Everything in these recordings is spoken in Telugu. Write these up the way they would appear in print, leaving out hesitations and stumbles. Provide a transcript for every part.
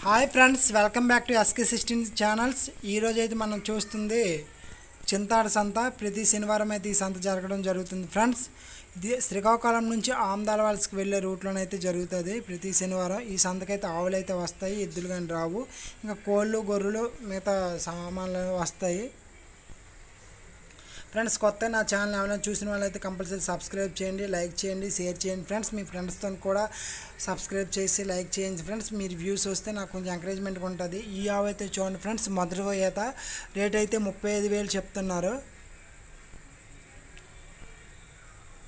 Hi friends, welcome back to SK16 channels. ఈరోజు అయితే మనం చూస్తుంది చింతాడ సంత. ప్రతి శనివారం అయితే ఈ సంత జరగడం జరుగుతుంది ఫ్రెండ్స్. ఇది శ్రీకాకుళం నుంచి ఆమదాలవలసకి వెళ్ళే రూట్లోనైతే జరుగుతుంది ప్రతి శనివారం. ఈ సంతకైతే ఆవులు అయితే వస్తాయి, ఎద్దులు కానీ రావు. ఇంకా కోళ్ళు, గొర్రెలు, మిగతా సామాన్లు వస్తాయి ఫ్రెండ్స్. కొత్త నా ఛానల్ ఏమైనా చూసిన వాళ్ళైతే కంపల్సరీ సబ్స్క్రైబ్ చేయండి, లైక్ చేయండి, షేర్ చేయండి ఫ్రెండ్స్. మీ ఫ్రెండ్స్తో కూడా సబ్స్క్రైబ్ చేసి లైక్ చేయండి ఫ్రెండ్స్. మీరు వ్యూస్ వస్తే నాకు కొంచెం ఎంకరేజ్మెంట్గా ఉంటుంది. ఈ ఆవు అయితే చూడండి ఫ్రెండ్స్, మొదటి ఈత. రేట్ అయితే 35,000 చెప్తున్నారు,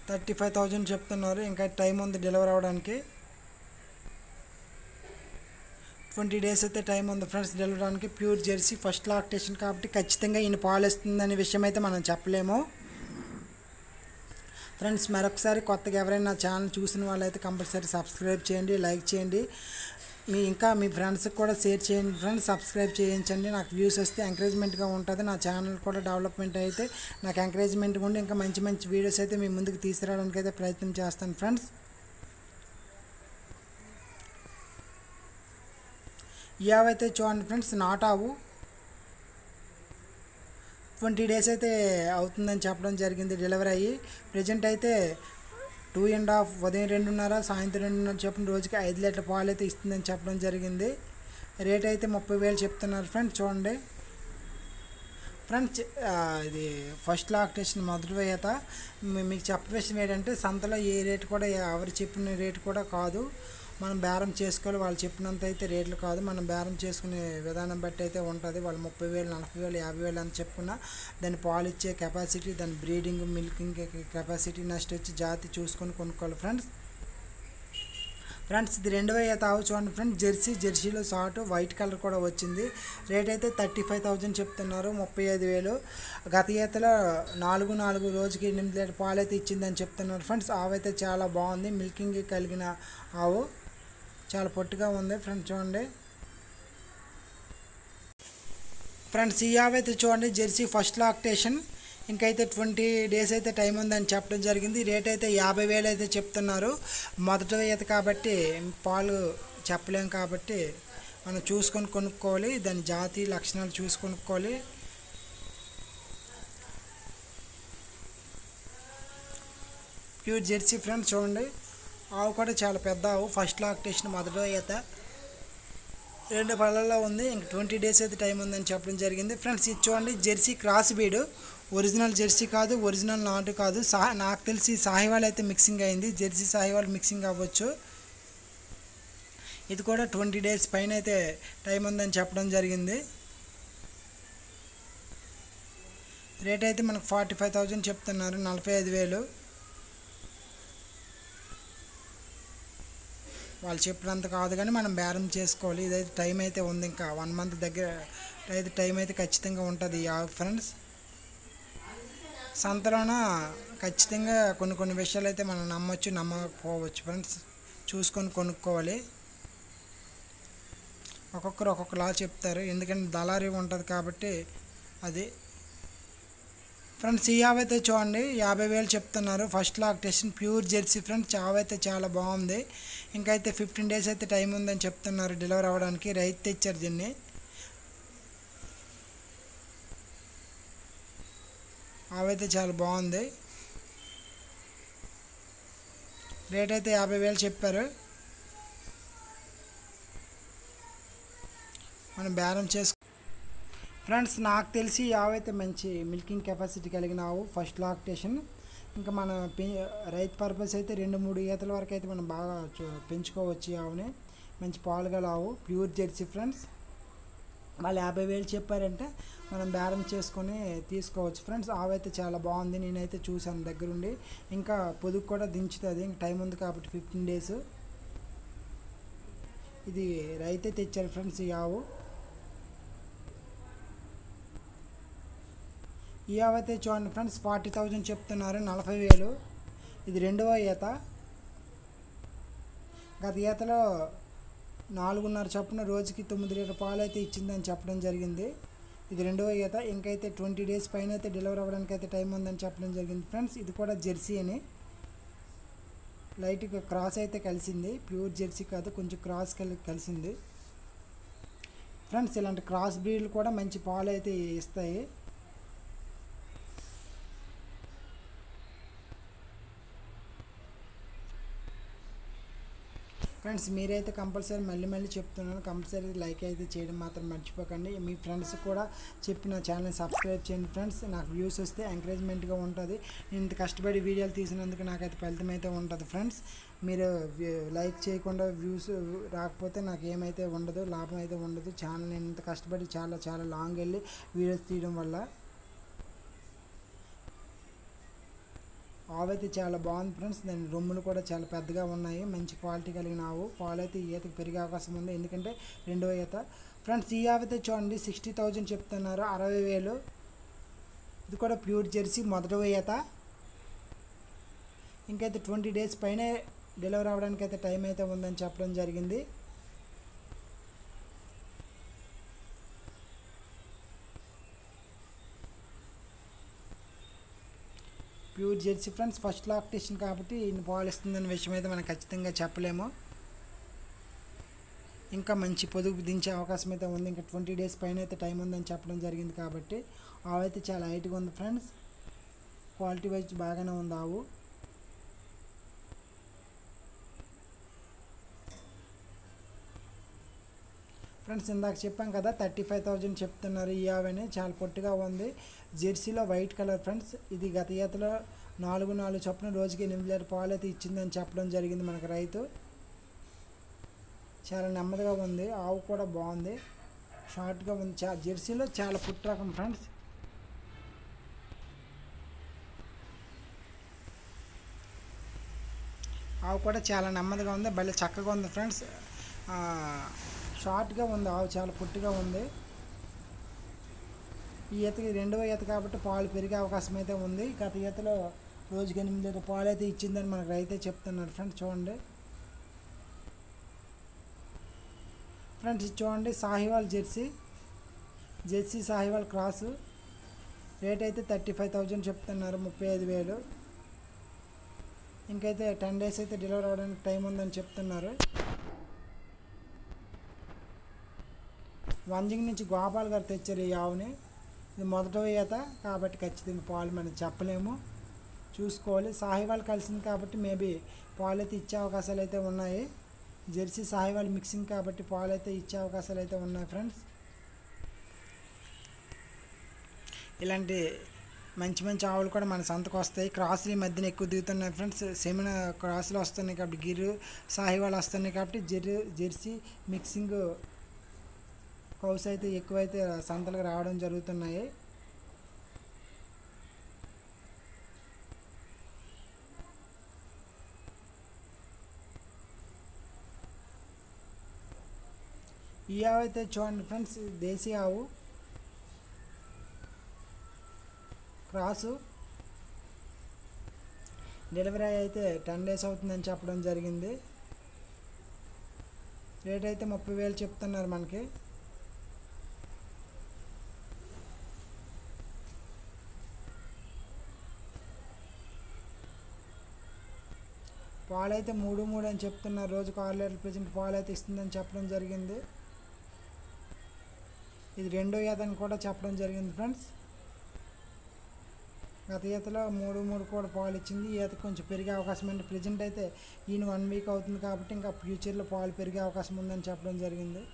35,000 చెప్తున్నారు. ఇంకా టైం ఉంది డెలివరీ అవ్వడానికి. 20 డేస్ అయితే టైం ఉంది ఫ్రెండ్స్ డెలివరీ అవడానికి. ప్యూర్ జెర్సీ, ఫస్ట్ లాక్టేషన్ కాబట్టి ఖచ్చితంగా ఈయన పాలు ఇస్తుందనే విషయం అయితే మనం చెప్పలేము ఫ్రెండ్స్. మరొకసారి కొత్తగా ఎవరైనా నా ఛానల్ చూసిన వాళ్ళైతే కంపల్సరీ సబ్స్క్రైబ్ చేయండి, లైక్ చేయండి. ఇంకా మీ ఫ్రెండ్స్కి కూడా షేర్ చేయండి ఫ్రెండ్స్. సబ్స్క్రైబ్ చేయించండి, నాకు వ్యూస్ వస్తే ఎంకరేజ్మెంట్గా ఉంటుంది. నా ఛానల్ కూడా డెవలప్మెంట్ అయితే నాకు ఎంకరేజ్మెంట్గా ఉండి ఇంకా మంచి మంచి వీడియోస్ అయితే మీ ముందుకు తీసుకురావడానికి అయితే ప్రయత్నం చేస్తాను ఫ్రెండ్స్. ఈ ఆవు అయితే చూడండి ఫ్రెండ్స్, నాటావు. 20 డేస్ అయితే అవుతుందని చెప్పడం జరిగింది డెలివరీ అయ్యి. ప్రజెంట్ అయితే 2.5, ఉదయం 2:30, సాయంత్రం 2:30 చెప్పిన రోజుకి 5 లీటర్ల పాలు అయితే ఇస్తుందని చెప్పడం జరిగింది. రేట్ అయితే 30,000 చెప్తున్నారు ఫ్రెండ్స్. చూడండి ఫ్రెండ్స్, ఇది ఫస్ట్ లాక్టేషన్ మొదటి ఈత. మీకు చెప్పవలసిన ఏంటంటే సంతలో ఏ రేటు కూడా ఎవరు చెప్పిన రేటు కూడా కాదు, మనం బేరం చేసుకోవాలి. వాళ్ళు చెప్పినంత అయితే రేట్లు కాదు, మనం బేరం చేసుకునే విధానం బట్టి అయితే ఉంటుంది. వాళ్ళు 30,000, 40,000, 50,000 అని చెప్పుకున్నా దాని పాలు ఇచ్చే కెపాసిటీ, దాని బ్రీడింగ్, మిల్కింగ్ కెపాసిటీ, నెక్స్ట్ వచ్చి జాతి చూసుకొని కొనుక్కోవాలి ఫ్రెండ్స్. ఇది రెండవ ఈత ఆవు చూడండి ఫ్రెండ్స్, జెర్సీలో షార్ట్ వైట్ కలర్ కూడా వచ్చింది. రేట్ అయితే 35,000 చెప్తున్నారు, 35,000. గత ఈతలో 4 రోజుకి 8 లీటర్ పాలు అయితే ఇచ్చిందని చెప్తున్నారు ఫ్రెండ్స్. ఆవు అయితే చాలా బాగుంది, మిల్కింగ్ కలిగిన ఆవు, చాలా పొట్టుగా ఉంది ఫ్రెండ్స్. చూడండి ఫ్రెండ్స్, ఈ ఆవు అయితే చూడండి జెర్సీ ఫస్ట్ లాక్టేషన్. ఇంకైతే 20 డేస్ అయితే టైం ఉందని చెప్పడం జరిగింది. రేట్ అయితే 50,000 అయితే చెప్తున్నారు. మొదటి ఈత కాబట్టి పాలు చెప్పలేం కాబట్టి మనం చూసుకొని కొనుక్కోవాలి, దాని జాతి లక్షణాలు చూసి కొనుక్కోవాలి. Pure Jersey friends. చూడండి ఆవు కూడా చాలా పెద్ద ఆవు, ఫస్ట్ లాక్టేషన్, మొదటి ఈత, 2 పళ్ళల్లో ఉంది. ఇంక 20 డేస్ అయితే టైం ఉందని చెప్పడం జరిగింది ఫ్రెండ్స్. ఇది చూడండి Jersey cross bead, original Jersey కాదు, ఒరిజినల్ నాటు కాదు. నాకు తెలిసి సాహివాల్ అయితే మిక్సింగ్ అయింది, జెర్సీ సాహివాల్ మిక్సింగ్ అవ్వచ్చు. ఇది కూడా 20 డేస్ పైన అయితే టైం ఉందని చెప్పడం జరిగింది. రేట్ అయితే మనకు 45,000 చెప్తున్నారు, 45,000. వాళ్ళు చెప్పినంత కాదు కానీ మనం బేరం చేసుకోవాలి. ఇదైతే టైం అయితే ఉంది, ఇంకా 1 మంత్ దగ్గర అయితే టైం అయితే ఖచ్చితంగా ఉంటుంది ఈ ఆవు ఫ్రెండ్స్. సంతలోన ఖచ్చితంగా కొన్ని విషయాలు అయితే మనం నమ్మొచ్చు, నమ్మకపోవచ్చు ఫ్రెండ్స్. చూసుకొని కొనుక్కోవాలి. ఒక్కొక్కరు ఒక్కొక్కలా చెప్తారు, ఎందుకంటే దళారీ ఉంటుంది కాబట్టి అది ఫ్రెండ్స్. ఈ ఆవు అయితే చూడండి 50,000 చెప్తున్నారు, first lactation, pure Jersey friends. ఆవు అయితే చాలా బాగుంది. ఇంకైతే 15 డేస్ అయితే టైం ఉందని చెప్తున్నారు డెలివరీ అవ్వడానికి. రైతు తెచ్చారు దీన్ని. ఆవు అయితే చాలా బాగుంది. రేట్ అయితే 50,000 చెప్పారు, మనం బేరం చేసుకో ఫ్రెండ్స్. నాకు తెలిసి ఆవు అయితే మంచి మిల్కింగ్ కెపాసిటీ కలిగిన ఆవు, ఫస్ట్ లాక్టేషన్. ఇంకా మన రైతు పర్పస్ అయితే 2-3 ఈతల వరకు అయితే మనం బాగా పెంచుకోవచ్చు ఈ ఆవుని. మంచి పాలు గల ఆవు, ప్యూర్ జెర్సీ ఫ్రెండ్స్. వాళ్ళు 50,000 చెప్పారంటే మనం బేరం చేసుకొని తీసుకోవచ్చు ఫ్రెండ్స్. ఆవు అయితే చాలా బాగుంది, నేనైతే చూశాను దగ్గరుండి. ఇంకా పొదుగు కూడా దించుతుంది, ఇంకా టైం ఉంది కాబట్టి 15 డేస్. ఇది రైతే తెచ్చారు ఫ్రెండ్స్ ఈ ఆవు. ఈ ఆవు అయితే చూడండి ఫ్రెండ్స్ 40,000 చెప్తున్నారు, 40,000. ఇది రెండవ ఈత. గత ఈతలో 4:30 చొప్పున రోజుకి 9 లీటర్ పాలు అయితే ఇచ్చిందని చెప్పడం జరిగింది. ఇది రెండవ ఈత. ఇంకైతే 20 డేస్ పైన అయితే డెలివరీ అవ్వడానికి అయితే టైం ఉందని చెప్పడం జరిగింది ఫ్రెండ్స్. ఇది కూడా జెర్సీ అని, లైట్గా క్రాస్ అయితే కలిసింది, ప్యూర్ జెర్సీ కాదు, కొంచెం క్రాస్ కలిసింది. ఫ్రెండ్స్ ఇలాంటి క్రాస్ బ్రీడ్లు కూడా మంచి పాలు అయితే ఇస్తాయి. ఫ్రెండ్స్ మీరైతే కంపల్సరీ మళ్ళీ చెప్తున్నాను, కంపల్సరీ లైక్ అయితే చేయడం మాత్రం మర్చిపోకండి. మీ ఫ్రెండ్స్ కూడా చెప్పి నా ఛానల్ని సబ్స్క్రైబ్ చేయండి ఫ్రెండ్స్. నాకు వ్యూస్ వస్తే ఎంకరేజ్మెంట్గా ఉంటుంది. నేను ఇంత కష్టపడి వీడియోలు తీసినందుకు నాకైతే ఫలితం అయితే ఉంటుంది ఫ్రెండ్స్. మీరు లైక్ చేయకుండా వ్యూస్ రాకపోతే నాకు ఏమైతే ఉండదు, లాభం అయితే ఉండదు. ఛానల్ నేను ఇంత కష్టపడి చాలా లాంగ్ వెళ్ళి వీడియోస్ తీయడం వల్ల. ఆవు అయితే చాలా బాగుంది ఫ్రెండ్స్. దాని రొమ్ములు కూడా చాలా పెద్దగా ఉన్నాయి. మంచి క్వాలిటీ కలిగిన ఆవు. పాలు అయితే ఈ ఈతకు పెరిగే అవకాశం ఉంది, ఎందుకంటే రెండవ ఈత. ఫ్రెండ్స్ ఈ ఆవు అయితే చూడండి 60,000 చెప్తున్నారు, 60,000. ఇది కూడా ప్యూర్ జెర్సీ, మొదటి ఈత. ఇంకైతే 20 days పైనే డెలివరీ అవ్వడానికి అయితే టైం అయితే ఉందని చెప్పడం జరిగింది. Pure Jersey friends, first lactation కాబట్టి ఇన్ని పాలు ఇస్తుందనే విషయం అయితే మనం ఖచ్చితంగా చెప్పలేము. ఇంకా మంచి పొదుపు దించే అవకాశం అయితే ఉంది. ఇంకా 20 days పైన అయితే టైం ఉందని చెప్పడం జరిగింది కాబట్టి ఆవు అయితే చాలా హైట్గా ఉంది ఫ్రెండ్స్. క్వాలిటీ వైజ్ బాగానే ఉంది ఆవు. ఫ్రెండ్స్ ఇందాక చెప్పాం కదా 35,000 చెప్తున్నారు ఈ ఆవని. చాలా పొట్టిగా ఉంది. జెర్సీలో వైట్ కలర్ ఫ్రెండ్స్. ఇది గత ఈతలో 4 చొప్పున రోజుకి 8 లీటర్ పాలు అయితే ఇచ్చిందని చెప్పడం జరిగింది మనకు రైతు. చాలా నెమ్మదిగా ఉంది. ఆవు కూడా బాగుంది, షార్ట్గా ఉంది. జెర్సీలో చాలా పుట్ట రకం ఫ్రెండ్స్. ఆవు కూడా చాలా నెమ్మదిగా ఉంది, భలే చక్కగా ఉంది ఫ్రెండ్స్. షార్ట్గా ఉంది ఆవు, చాలా పుట్టిగా ఉంది. ఈ ఈతకి రెండవ ఈత కాబట్టి పాలు పెరిగే అవకాశం అయితే ఉంది. గత ఈతలో రోజుకి 8 లీటర్ పాలు అయితే ఇచ్చిందని మనకు రైతే చెప్తున్నారు ఫ్రెండ్స్. చూడండి ఫ్రెండ్స్, ఇది చూడండి Sahiwal Jersey Sahiwal cross. Rate అయితే 35,000 చెప్తున్నారు, 35,000. ఇంకైతే 10 days అయితే డెలివరీ అవ్వడానికి టైం ఉందని చెప్తున్నారు. వంజింగ్ నుంచి గోపాల్ గారు తెచ్చారు ఈ ఆవుని. ఇది మొదట ఈత కాబట్టి ఖచ్చితంగా పాలు మనం చెప్పలేము, చూసుకోవాలి. సాహివాల్ కలిసింది కాబట్టి మేబీ పాలు అయితే ఇచ్చే అవకాశాలు అయితే ఉన్నాయి. జెర్సీ సాహివాల్ మిక్సింగ్ కాబట్టి పాలు అయితే ఇచ్చే అవకాశాలు అయితే ఉన్నాయి ఫ్రెండ్స్. ఇలాంటి మంచి ఆవులు కూడా మన సంతకు వస్తాయి. క్రాసులు ఈ మధ్యన ఎక్కువ దిగుతున్నాయి ఫ్రెండ్స్. సెమిన క్రాసులు వస్తున్నాయి కాబట్టి, గిరు సాహివాల్ వస్తున్నాయి కాబట్టి జెర్సీ మిక్సింగ్ కౌస్ అయితే ఎక్కువైతే సంతలకు రావడం జరుగుతున్నాయి. ఈ ఆవు అయితే చూడండి ఫ్రెండ్స్, దేశీ ఆవు క్రాసు. డెలివరీ అయితే 10 days అవుతుందని చెప్పడం జరిగింది. రేట్ అయితే 30,000 చెప్తున్నారు మనకి. పాలు అయితే 3 అని చెప్తున్నారు. రోజుకు 6 లీటర్ల ప్రెజెంట్ పాలు అయితే ఇస్తుందని చెప్పడం జరిగింది. ఇది రెండో ఈతని కూడా చెప్పడం జరిగింది ఫ్రెండ్స్. గత ఈతలో 3 కూడా పాలు ఇచ్చింది. ఈ ఈత కొంచెం పెరిగే అవకాశం అంటే ప్రెజెంట్ అయితే ఈయన 1 week అవుతుంది కాబట్టి ఇంకా ఫ్యూచర్లో పాలు పెరిగే అవకాశం ఉందని చెప్పడం జరిగింది.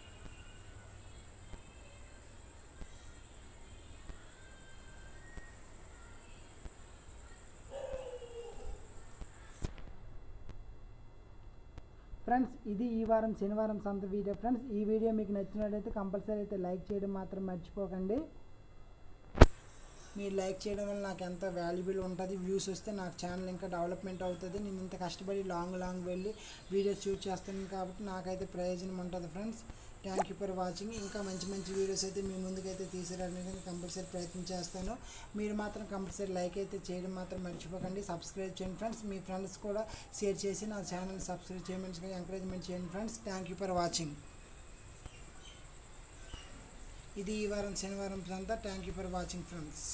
ఫ్రెండ్స్ ఇది ఈ వారం శనివారం సంత వీడియో ఫ్రెండ్స్. ఈ వీడియో మీకు నచ్చినట్లయితే కంపల్సరీ అయితే లైక్ చేయడం మాత్రం మర్చిపోకండి. మీరు లైక్ చేయడం వల్ల నాకు ఎంత వాల్యుబుల్ ఉంటుంది. వ్యూస్ వస్తే నాకు ఛానల్ ఇంకా డెవలప్మెంట్ అవుతుంది. నేను ఇంత కష్టపడి లాంగ్ వెళ్ళి వీడియోస్ షూట్ చేస్తున్నాను కాబట్టి నాకైతే ప్రయోజనం ఉంటుంది friends. Thank you for watching. ఇంకా మంచి వీడియోస్ అయితే మీ ముందుకైతే తీసుకురావడానికి కంపల్సరీ ప్రయత్నం చేస్తాను. మీరు మాత్రం కంపల్సరీ లైక్ అయితే చేయడం మాత్రం మర్చిపోకండి. సబ్స్క్రైబ్ చేయండి ఫ్రెండ్స్. మీ ఫ్రెండ్స్ కూడా షేర్ చేసి నా ఛానల్ సబ్స్క్రైబ్ చేయమని ఎంకరేజ్మెంట్ చేయండి friends. Thank you for watching. ఇది ఈ వారం శనివారం అంతా. Thank you for watching friends.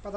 పద.